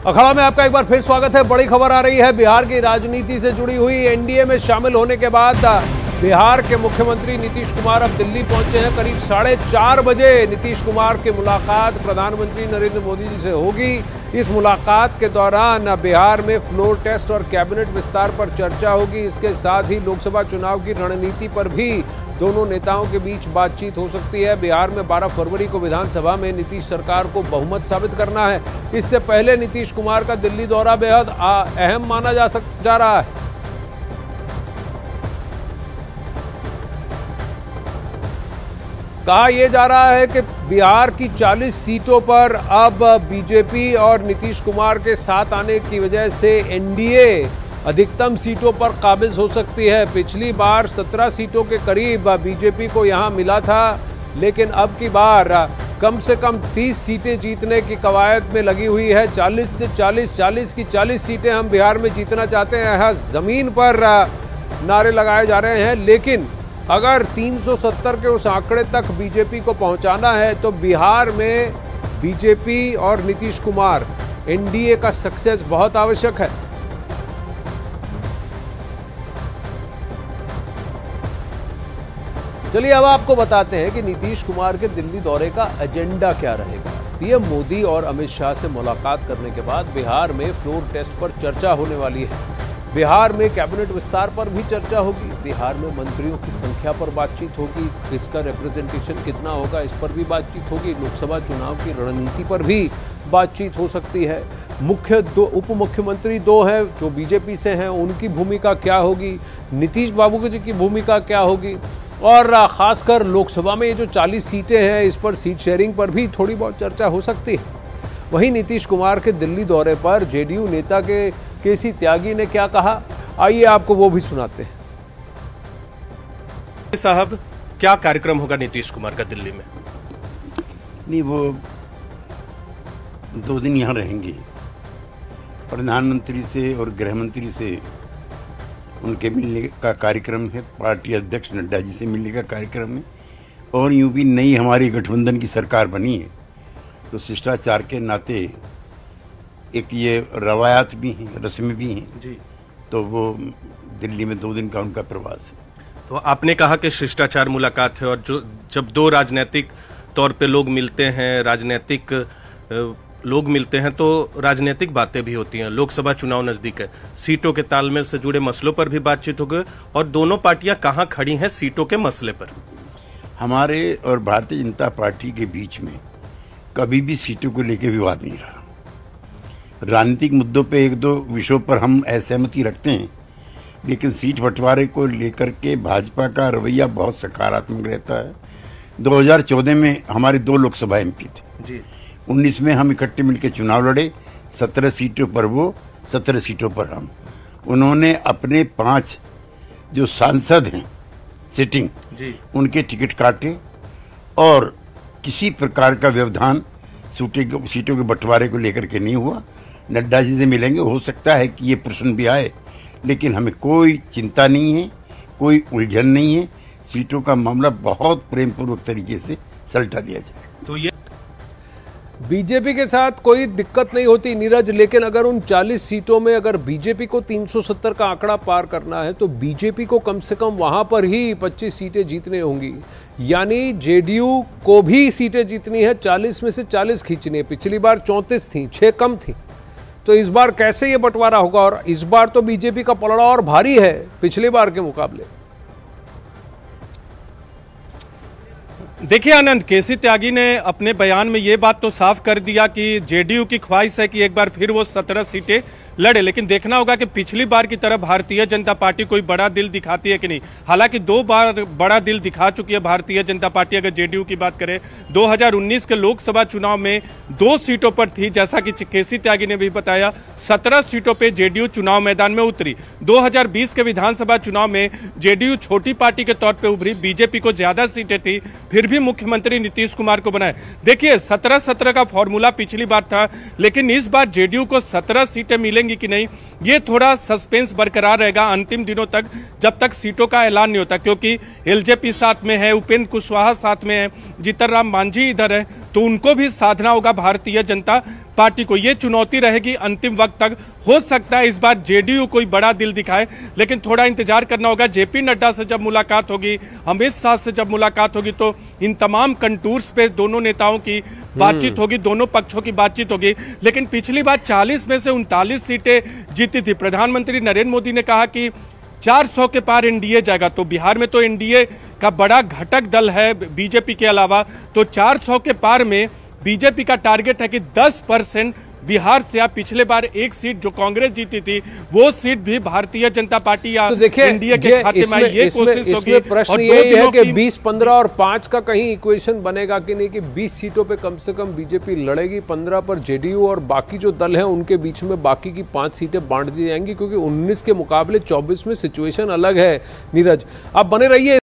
अखाड़ा में आपका एक बार फिर स्वागत है। बड़ी खबर आ रही है बिहार की राजनीति से जुड़ी हुई। एनडीए में शामिल होने के बाद बिहार के मुख्यमंत्री नीतीश कुमार अब दिल्ली पहुंचे हैं। करीब 4:30 बजे नीतीश कुमार की मुलाकात प्रधानमंत्री नरेंद्र मोदी जी से होगी। इस मुलाकात के दौरान बिहार में फ्लोर टेस्ट और कैबिनेट विस्तार पर चर्चा होगी। इसके साथ ही लोकसभा चुनाव की रणनीति पर भी दोनों नेताओं के बीच बातचीत हो सकती है। बिहार में 12 फरवरी को विधानसभा में नीतीश सरकार को बहुमत साबित करना है। इससे पहले नीतीश कुमार का दिल्ली दौरा बेहद अहम माना जा रहा है। कहा यह जा रहा है कि बिहार की 40 सीटों पर अब बीजेपी और नीतीश कुमार के साथ आने की वजह से एनडीए अधिकतम सीटों पर काबिज हो सकती है। पिछली बार 17 सीटों के करीब बीजेपी को यहां मिला था, लेकिन अब की बार कम से कम 30 सीटें जीतने की कवायद में लगी हुई है। 40 से 40 की 40 सीटें हम बिहार में जीतना चाहते हैं, यह जमीन पर नारे लगाए जा रहे हैं। लेकिन अगर 370 के उस आंकड़े तक बीजेपी को पहुंचाना है तो बिहार में बीजेपी और नीतीश कुमार एनडीए का सक्सेस बहुत आवश्यक है। चलिए अब आपको बताते हैं कि नीतीश कुमार के दिल्ली दौरे का एजेंडा क्या रहेगा। पीएम मोदी और अमित शाह से मुलाकात करने के बाद बिहार में फ्लोर टेस्ट पर चर्चा होने वाली है। बिहार में कैबिनेट विस्तार पर भी चर्चा होगी। बिहार में मंत्रियों की संख्या पर बातचीत होगी। किसका रिप्रेजेंटेशन कितना होगा, इस पर भी बातचीत होगी। लोकसभा चुनाव की रणनीति पर भी बातचीत हो सकती है। उप मुख्यमंत्री 2 हैं जो बीजेपी से हैं, उनकी भूमिका क्या होगी, नीतीश बाबू जी की भूमिका क्या होगी, और खासकर लोकसभा में ये जो 40 सीटें हैं इस पर सीट शेयरिंग पर भी थोड़ी बहुत चर्चा हो सकती है। वहीं नीतीश कुमार के दिल्ली दौरे पर जेडीयू नेता केसी त्यागी ने क्या कहा, आइए आपको वो भी सुनाते हैं। साहब, क्या कार्यक्रम होगा नीतीश कुमार का दिल्ली में? नहीं, वो 2 दिन यहाँ रहेंगे। प्रधानमंत्री से और गृह मंत्री से उनके मिलने का कार्यक्रम है। पार्टी अध्यक्ष नड्डा जी से मिलने का कार्यक्रम है। और यूं भी नई हमारी गठबंधन की सरकार बनी है तो शिष्टाचार के नाते एक ये रवायात भी हैं, रस्में भी हैं जी। तो वो दिल्ली में 2 दिन का उनका प्रवास है। तो आपने कहा कि शिष्टाचार मुलाकात है, और जब 2 राजनीतिक तौर पे लोग मिलते हैं, राजनीतिक लोग मिलते हैं तो राजनीतिक बातें भी होती हैं। लोकसभा चुनाव नजदीक है, सीटों के तालमेल से जुड़े मसलों पर भी बातचीत होगी। और दोनों पार्टियां कहां खड़ी हैं सीटों के मसले पर? हमारे और भारतीय जनता पार्टी के बीच में कभी भी सीटों को लेकर विवाद नहीं रहा। राजनीतिक मुद्दों पे 1-2 विषयों पर हम असहमति रखते हैं, लेकिन सीट बंटवारे को लेकर के भाजपा का रवैया बहुत सकारात्मक रहता है। 2014 में हमारे 2 लोकसभा एमपी थे जी। 19 में हम इकट्ठे मिलकर चुनाव लड़े। 17 सीटों पर वो, 17 सीटों पर हम। उन्होंने अपने 5 जो सांसद हैं सिटिंग जी, उनके टिकट काटे और किसी प्रकार का व्यवधान सीटों के बंटवारे को लेकर के नहीं हुआ। नड्डा जी से मिलेंगे, हो सकता है कि ये प्रश्न भी आए, लेकिन हमें कोई चिंता नहीं है, कोई उलझन नहीं है। सीटों का मामला बहुत प्रेमपूर्वक तरीके से सलटा दिया जाए। तो ये बीजेपी के साथ कोई दिक्कत नहीं होती नीरज, लेकिन अगर उन 40 सीटों में अगर बीजेपी को 370 का आंकड़ा पार करना है तो बीजेपी को कम से कम वहां पर ही 25 सीटें जीतनी होंगी। यानी जेडीयू को भी सीटें जीतनी है, 40 में से 40 खींचनी है। पिछली बार 34 थी, 6 कम थी। तो इस बार कैसे ये बंटवारा होगा? और इस बार तो बीजेपी का पलड़ा और भारी है पिछली बार के मुकाबले। देखिए आनंद, केसी त्यागी ने अपने बयान में ये बात तो साफ कर दिया कि जेडीयू की ख्वाहिश है कि एक बार फिर वो 17 सीटें लड़े, लेकिन देखना होगा कि पिछली बार की तरह भारतीय जनता पार्टी कोई बड़ा दिल दिखाती है कि नहीं। हालांकि 2 बार बड़ा दिल दिखा चुकी है भारतीय जनता पार्टी। अगर जेडीयू की बात करें, 2019 के लोकसभा चुनाव में 2 सीटों पर थी, जैसा कि केसी त्यागी ने भी बताया। 17 सीटों पर जेडीयू चुनाव मैदान में उतरी। 2020 के विधानसभा चुनाव में जेडीयू छोटी पार्टी के तौर पर उभरी, बीजेपी को ज्यादा सीटें थी, फिर भी मुख्यमंत्री नीतीश कुमार को बनाए। देखिए 17-17 का फॉर्मूला पिछली बार था, लेकिन इस बार जेडीयू को 17 सीटें मिलेंगी कि नहीं, ये थोड़ा सस्पेंस बरकरार रहेगा अंतिम दिनों तक, जब तक सीटों का ऐलान नहीं होता। क्योंकि एलजेपी साथ में है, उपेंद्र कुशवाहा साथ में है, जीतन राम मांझी इधर है, तो उनको भी साधना होगा भारतीय जनता पार्टी को। ये चुनौती रहेगी अंतिम वक्त तक। हो सकता है इस बार जेडीयू कोई बड़ा दिल दिखाए, लेकिन थोड़ा इंतजार करना होगा। जेपी नड्डा से जब मुलाकात होगी, अमित शाह से जब मुलाकात होगी, तो इन तमाम कंटूर्स पे दोनों नेताओं की बातचीत होगी, दोनों पक्षों की बातचीत होगी। लेकिन पिछली बार 40 में से 39 सीटें जीती थी। प्रधानमंत्री नरेंद्र मोदी ने कहा कि 400 के पार एनडीए जाएगा। तो बिहार में तो एनडीए का बड़ा घटक दल है बीजेपी के अलावा, तो 400 के पार में बीजेपी का टारगेट है कि 10% बिहार से। आप पिछले बार एक सीट जो कांग्रेस जीती थी, वो सीट भी भारतीय जनता पार्टी या एनडीए के खाते में। ये कोशिश होगी। प्रश्न ये है कि 20, 15 और 5 का कहीं इक्वेशन बनेगा कि नहीं, कि 20 सीटों पे कम से कम बीजेपी लड़ेगी, 15 पर जेडीयू और बाकी जो दल हैं उनके बीच में बाकी की 5 सीटें बांट दी जाएंगी, क्योंकि 19 के मुकाबले 24 में सिचुएशन अलग है। नीरज, आप बने रहिए।